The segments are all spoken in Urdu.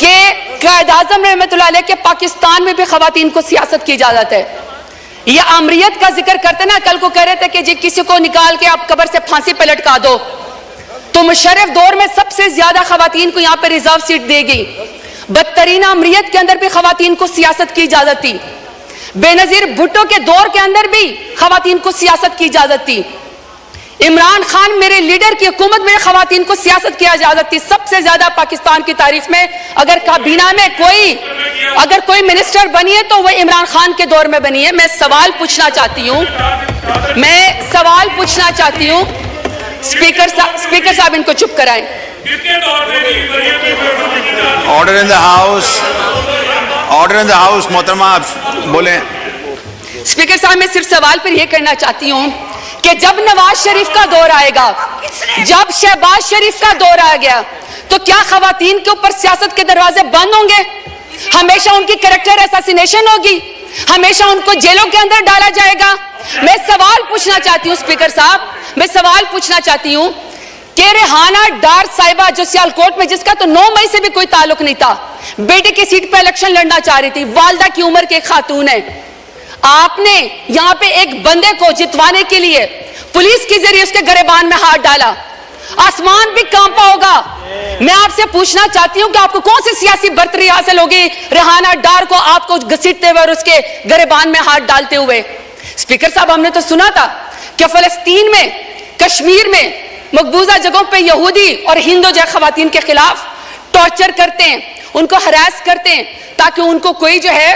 کہ قائد اعظم رحمۃ اللہ علیہ کہ پاکستان میں بھی خواتین کو سیاست کی اجازت ہے. یہ امریت کا ذکر کرتے نا, کل کو کہہ رہے تھے کہ جی کسی کو نکال کے آپ قبر سے پھانسی پہ لٹکا دو, تو مشرف دور میں سب سے زیادہ خواتین کو یہاں پہ ریزرو سیٹ دے گئی. بدترین امریت کے اندر بھی خواتین کو سیاست کی اجازت تھی. بے نظیر بھٹو کے دور کے اندر بھی خواتین کو سیاست کی اجازت تھی. عمران خان میرے لیڈر کی حکومت میں خواتین کو سیاست کی اجازت تھی. سب سے زیادہ پاکستان کی تاریخ میں اگر کابینہ میں کوئی منسٹر بنی ہے تو وہ عمران خان کے دور میں بنی ہے. میں سوال پوچھنا چاہتی ہوں اسپیکر صاحب ان کو چپ کرائیں. Order in the house. محترمہ آپ بولیں. اسپیکر صاحب میں صرف سوال پر یہ کرنا چاہتی ہوں کہ جب نواز شریف کا دور آئے گا, جب شہباز شریف کا دور آ گیا, تو کیا خواتین کے اوپر سیاست کے دروازے بند ہوں گے؟ ہمیشہ ان کی کریکٹر اساسینیشن ہوگی, ہمیشہ ان کو جیلوں کے اندر ڈالا جائے گا؟ میں سوال پوچھنا چاہتی ہوں اسپیکر صاحب, میں سوال پوچھنا چاہتی ہوں کہ ریحانہ ڈار صاحبہ جو سیالکوٹ میں, جس کا تو 9 مئی سے بھی کوئی تعلق نہیں تھا, بیٹے کی سیٹ پہ الیکشن لڑنا چاہ رہی تھی, والدہ کی عمر کے ایک خاتون ہے, آپ نے یہاں پہ ایک بندے کو جتوانے کے لیے پولیس کے ذریعے اس کے گریبان میں ہاتھ ڈالا, آسمان بھی کانپا ہوگا. میں آپ سے پوچھنا چاہتی ہوں کہ آپ کو کون سی سیاسی برتری حاصل ہوگی ریحانہ ڈار کو آپ کو گھسیٹتے ہوئے اور اس کے گریبان میں ہاتھ ڈالتے ہوئے؟ اسپیکر صاحب ہم نے تو سنا تھا کہ فلسطین میں, کشمیر میں, مقبوضہ جگہوں پہ یہودی اور ہندو جو خواتین کے خلاف ٹارچر کرتے ہیں, ان کو ہراس کرتے ہیں تاکہ ان کو کوئی جو ہے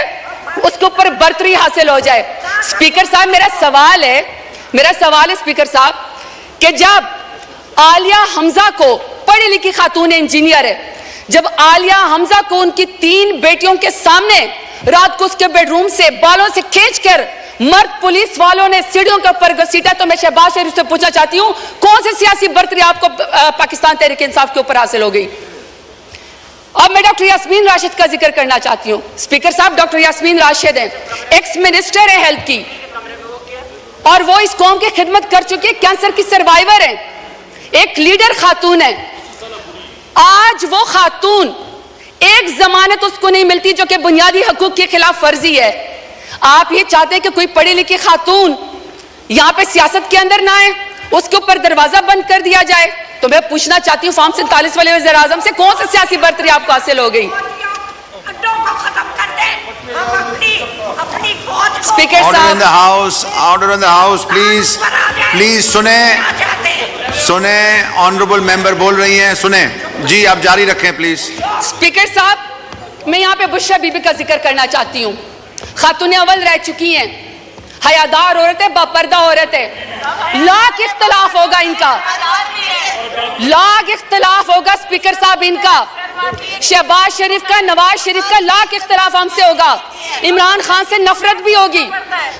اس کے اوپر برتری حاصل ہو جائے. اسپیکر صاحب میرا سوال ہے اسپیکر صاحب کہ جب عالیہ حمزہ کو, پڑھی لکھی خاتون انجینئر ہے, جب عالیہ حمزہ کو ان کی 3 بیٹیوں کے سامنے رات کو اس کے بیڈ روم سے بالوں سے کھینچ کر مرد پولیس والوں نے سیڑھیوں کے اوپر گھسیٹا, تو میں شہباز شریف سے پوچھنا چاہتی ہوں کون سی سیاسی برتری آپ کو پاکستان تحریک انصاف کے اوپر حاصل ہو گئی؟ اب میں ڈاکٹر یاسمین راشد کا ذکر کرنا چاہتی ہوں. اسپیکر صاحب ڈاکٹر یاسمین راشد ہیں, ایکس منسٹر ہیں ہیلتھ کی, اور وہ اس قوم کی خدمت کر چکی ہے, کینسر کی سروائیور ہیں, ایک لیڈر خاتون ہے. آج وہ خاتون ایک ضمانت اس کو نہیں ملتی جو کہ بنیادی حقوق کی خلاف ورزی ہے. آپ یہ چاہتے ہیں کہ کوئی پڑھی لکھی خاتون یہاں پہ سیاست کے اندر نہ آئے, اس کے اوپر دروازہ بند کر دیا جائے. تو میں پوچھنا چاہتی ہوں فارم 47 والے وزیر اعظم سے کون سی سیاسی برتری آپ کو حاصل ہو گئی؟ اسپیکر صاحب order in the house please سنیں آنریبل ممبر بول رہی ہیں, سنیں جی, آپ جاری رکھیں پلیز. اسپیکر صاحب میں یہاں پہ بشرا بی بی کا ذکر کرنا چاہتی ہوں. خاتون اول رہ چکی ہیں, حیادار عورت ہے, باپردہ عورت ہے, لاکھ اختلاف ہوگا ان کا, لاکھ اختلاف ہوگا اسپیکر صاحب ان کا, شہباز شریف کا, نواز شریف کا, لاکھ اختلاف ہم سے ہوگا. عمران خان سے نفرت بھی ہوگی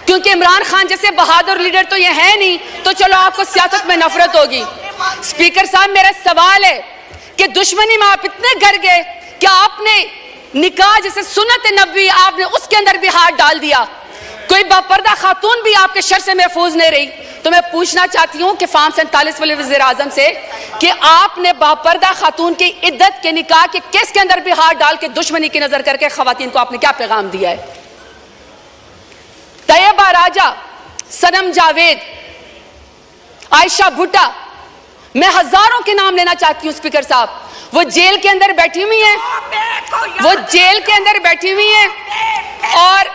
کیونکہ عمران خان جیسے بہادر لیڈر تو یہ ہے نہیں, تو چلو آپ کو سیاست میں نفرت ہوگی. اسپیکر صاحب میرا سوال ہے کہ دشمنی میں آپ اتنے گر گئے کہ آپ نے نکاح جیسے سنت نبوی آپ نے اس کے اندر بھی ہاتھ ڈال دیا. کوئی باپردہ خاتون بھی آپ کے شر سے محفوظ نہیں رہی. تو میں پوچھنا چاہتی ہوں کہ فارم 47 والے وزیر اعظم سے کہ آپ نے باپردہ خاتون کی عدت کے نکاح کے کیس کے اندر بھی ہاتھ ڈال کے دشمنی کی نظر کر کے خواتین کو آپ نے کیا پیغام دیا ہے؟ طیبہ راجہ, صنم جاوید, عائشہ بھٹا, میں ہزاروں کے نام لینا چاہتی ہوں اسپیکر صاحب. وہ جیل کے اندر بیٹھی ہوئی ہیں, وہ جیل کے اندر بیٹھی ہوئی ہیں, اور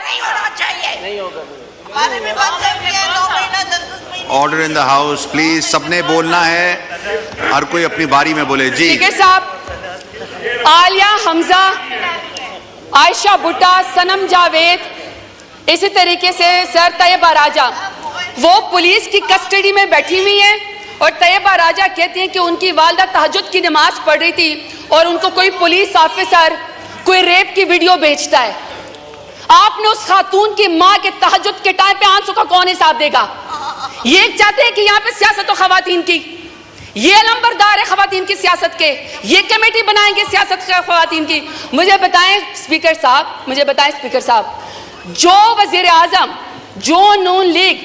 order in the house please, سب نے بولنا ہے, ہر کوئی اپنی باری میں بولے. جی اسپیکر صاحب عالیہ حمزہ, عائشہ بھٹا, صنم جاوید, اسی طریقے سے سر طیبہ راجہ, وہ پولیس کی کسٹڈی میں بیٹھی ہوئی ہیں, اور طیبہ راجہ کہتی ہیں کہ ان کی والدہ تہجد کی نماز پڑھ رہی تھی اور ان کو کوئی پولیس آفیسر کوئی ریپ کی ویڈیو بھیجتا ہے. آپ نے اس خاتون کی ماں کے تہجد کے ٹائم پہ آنسو کا کون حساب دے گا؟ یہ چاہتے ہیں کہ یہاں پہ سیاست ہو خواتین کی, یہ علمبردار ہے خواتین کی سیاست کے, یہ کمیٹی بنائیں گے سیاست خواتین کی. مجھے بتائیں اسپیکر صاحب, جو وزیر اعظم, جو نون لیگ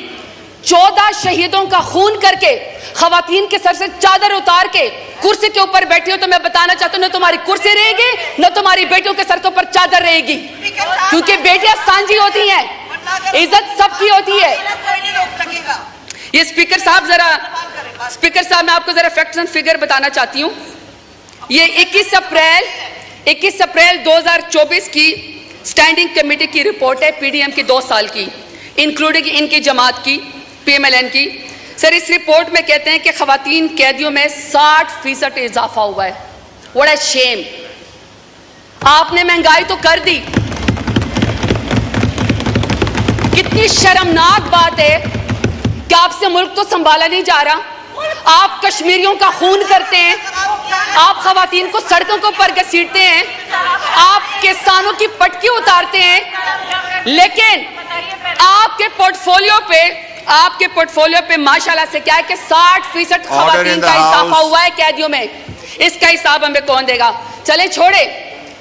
14 شہیدوں کا خون کر کے خواتین کے سر سے چادر اتار کے کرسی کے اوپر بیٹھی ہو تو میں بتانا چاہتا ہوں نہ تمہاری کرسی رہے گی نہ تمہاری بیٹیوں کے سر کے اوپر چادر رہے گی, کیونکہ بیٹیاں سانجی ہوتی ہیں, عزت سب کی ہوتی ہے. یہ اسپیکر صاحب میں آپ کو ذرا فیکٹس اینڈ فگر بتانا چاہتی ہوں. یہ 21 اپریل 2024 کی اسٹینڈنگ کمیٹی کی رپورٹ ہے, پی ڈی ایم کی 2 سال کی, انکلوڈنگ ان کی جماعت کی, پی ایم ایل این کی. سر اس رپورٹ میں کہتے ہیں کہ خواتین قیدیوں میں 60% اضافہ ہوا ہے. واٹ اے شیم. آپ نے مہنگائی تو کر دی, کتنی شرمناک بات ہے کہ آپ سے ملک تو سنبھالا نہیں جا رہا. آپ کشمیریوں کا خون کرتے ہیں, آپ خواتین کو سڑکوں کو پر گھسیٹتے ہیں, آپ کسانوں کی پٹکی اتارتے ہیں, لیکن آپ کے پورٹ فولیو پہ ماشاءاللہ سے کیا ہے کہ 60% خواتین کا اضافہ ہوا ہے قیدیوں میں. اس کا حساب ہمیں کون دے گا؟ چلے چھوڑے,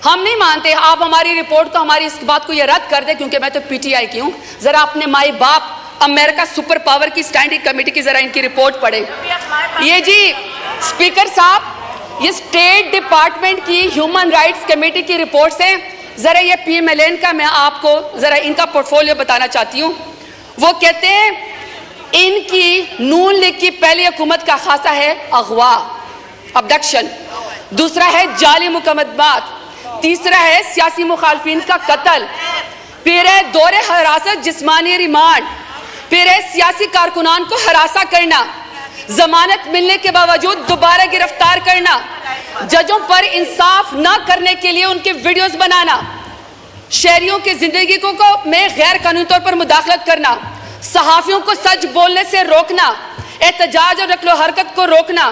ہم نہیں مانتے. آپ ہماری رپورٹ کو, ہماری اس بات کو یہ رد کر دیں, کیونکہ میں تو پی ٹی آئی کی ہوں. ذرا اپنے مائی باپ امریکہ سپر پاور کی اسٹینڈنگ کمیٹی کی ذرا ان کی رپورٹ پڑھیں. یہ جی اسپیکر صاحب, یہ اسٹیٹ ڈپارٹمنٹ کی ہیومن رائٹس کمیٹی کی رپورٹس ہیں. ذرا یہ پی ایم ایل این کا میں آپ کو ذرا ان کا پورٹ فولیو بتانا چاہتی ہوں. وہ کہتے ہیں ان کی نون لیگ کی پہلی حکومت کا خاصہ ہے اغوا, ابڈکشن, دوسرا ہے جعلی مقدمات, تیسرا ہے سیاسی مخالفین کا قتل, پھر ہے دور حراست جسمانی ریمانڈ, پھر ہے سیاسی کارکنان کو ہراساں کرنا, ضمانت ملنے کے باوجود دوبارہ گرفتار کرنا, ججوں پر انصاف نہ کرنے کے لیے ان کی ویڈیوز بنانا, شہریوں کی زندگی کو میں غیر قانونی طور پر مداخلت کرنا, صحافیوں کو سچ بولنے سے روکنا, احتجاج اور نقل و حرکت کو روکنا,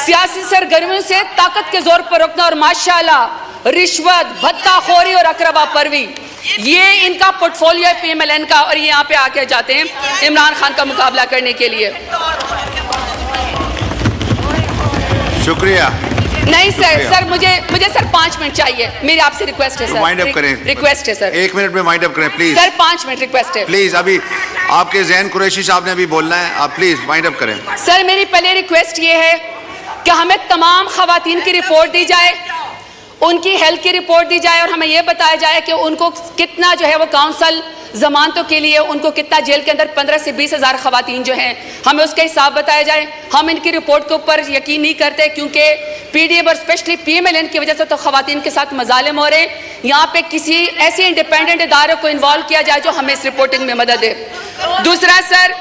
سیاسی سرگرمیوں سے طاقت کے زور پر روکنا, اور ماشاءاللہ رشوت, بھتہ خوری اور اقربا پروی. یہ ان کا پورٹ فولیو ہے پی ایم ایل این کا, اور یہ یہاں پہ آ کے جاتے ہیں عمران خان کا مقابلہ کرنے کے لیے. شکریہ. نہیں سر مجھے سر 5 منٹ چاہیے, میری آپ سے ریکویسٹ ہے سر. وائنڈ اپ کریں, ریکویسٹ ہے سر, 1 منٹ میں وائنڈ اپ کریں پلیز. سر 5 منٹ ریکویسٹ ہے پلیز. ابھی آپ کے ذہن قریشی صاحب نے ابھی بولنا ہے, آپ پلیز وائنڈ اپ کریں. سر میری پہلے ریکویسٹ یہ ہے کہ ہمیں تمام خواتین کی رپورٹ دی جائے, ان کی ہیلتھ کی رپورٹ دی جائے, اور ہمیں یہ بتایا جائے کہ ان کو کتنا جو ہے وہ کاؤنسل ضمانتوں کے لیے ان کو کتنا جیل کے اندر 15 سے 20 ہزار خواتین جو ہیں, ہمیں اس کا حساب بتایا جائے. ہم ان کی رپورٹ کے اوپر یقین نہیں کرتے, کیونکہ پی ڈی ایم اور specially P M L N کی وجہ سے تو خواتین کے ساتھ مظالم ہو رہے ہیں. یہاں پہ کسی ایسے انڈیپینڈنٹ ادارے کو انوالو کیا جائے جو ہمیں اس رپورٹنگ میں مدد دے. دوسرا سر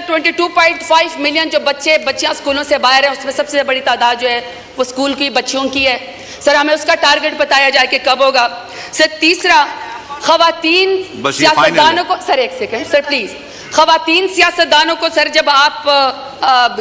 22.5 ملین جو بچیاں اسکولوں سے باہر ہیں, اس میں سب سے بڑی تعداد جو ہے وہ اسکول کی بچیوں کی ہے. سر ہمیں اس کا ٹارگٹ بتایا جائے کہ کب ہوگا. سر تیسرا, خواتین سیاستدانوں کو, سر ایک سیکنڈ سر پلیز, خواتین سیاستدانوں کو سر جب آپ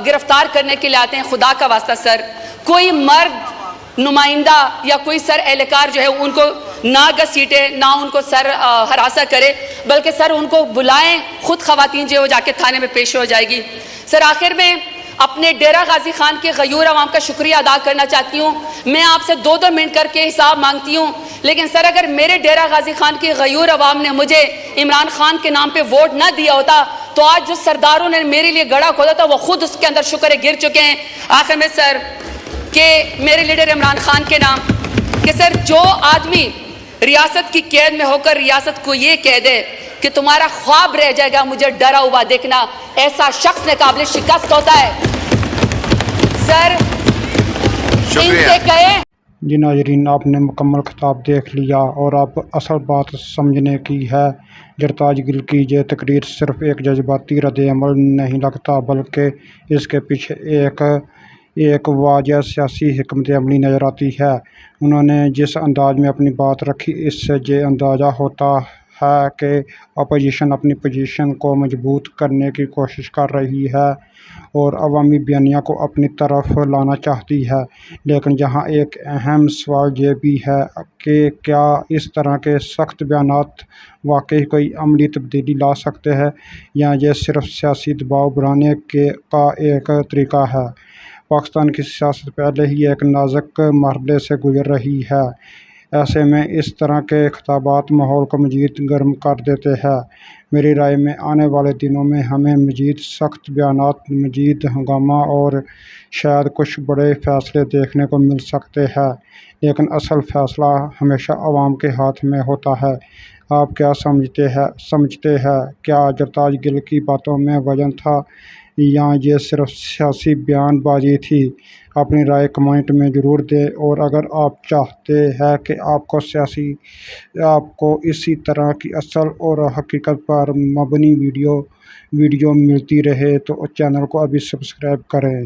گرفتار کرنے کے لیے آتے ہیں, خدا کا واسطہ سر کوئی مرد نمائندہ یا کوئی سر اہلکار جو ہے ان کو نہ گھسیٹے, نہ ان کو سر ہراساں کرے, بلکہ سر ان کو بلائیں, خود خواتین جو ہے وہ جا کے تھانے میں پیش ہو جائے گی. سر آخر میں اپنے ڈیرہ غازی خان کے غیور عوام کا شکریہ ادا کرنا چاہتی ہوں. میں آپ سے 2 منٹ کر کے حساب مانگتی ہوں, لیکن سر اگر میرے ڈیرہ غازی خان کے غیور عوام نے مجھے عمران خان کے نام پہ ووٹ نہ دیا ہوتا تو آج جو سرداروں نے میرے لیے گڑھا کھودا تھا وہ خود اس کے اندر شکر گر چکے ہیں. آخر میں سر کہ میرے لیڈر عمران خان کے نام کہ سر جو آدمی ریاست کی قید میں ہو کر ریاست کو یہ کہہ دے کہ تمہارا خواب رہ جائے گا مجھے ڈرا ہوا دیکھنا, ایسا شخص نے قابل شکست ہوتا ہے. سر ان سے کہے. جی ناظرین, آپ نے مکمل خطاب دیکھ لیا اور اب اصل بات سمجھنے کی ہے. جرتاج گل کی یہ تقریر صرف ایک جذباتی رد عمل نہیں لگتا, بلکہ اس کے پیچھے ایک واضح سیاسی حکمت عملی نظر آتی ہے. انہوں نے جس انداز میں اپنی بات رکھی, اس سے یہ اندازہ ہوتا ہے کہ اپوزیشن اپنی پوزیشن کو مضبوط کرنے کی کوشش کر رہی ہے اور عوامی بیانیہ کو اپنی طرف لانا چاہتی ہے. لیکن یہاں ایک اہم سوال یہ بھی ہے کہ کیا اس طرح کے سخت بیانات واقعی کوئی عملی تبدیلی لا سکتے ہیں, یا یہ صرف سیاسی دباؤ بڑھانے کا ایک طریقہ ہے. پاکستان کی سیاست پہلے ہی ایک نازک مرحلے سے گزر رہی ہے. ایسے میں اس طرح کے خطابات ماحول کو مزید گرم کر دیتے ہیں۔ میری رائے میں آنے والے دنوں میں ہمیں مزید سخت بیانات، مزید ہنگامہ اور شاید کچھ بڑے فیصلے دیکھنے کو مل سکتے ہیں، لیکن اصل فیصلہ ہمیشہ عوام کے ہاتھ میں ہوتا ہے۔ آپ کیا سمجھتے ہیں؟ کیا جرتاج گل کی باتوں میں وزن تھا یا یہ صرف سیاسی بیان بازی تھی؟ اپنی رائے کمنٹ میں ضرور دیں، اور اگر آپ چاہتے ہیں کہ آپ کو اسی طرح کی اصل اور حقیقت پر مبنی ویڈیو ملتی رہے تو چینل کو ابھی سبسکرائب کریں۔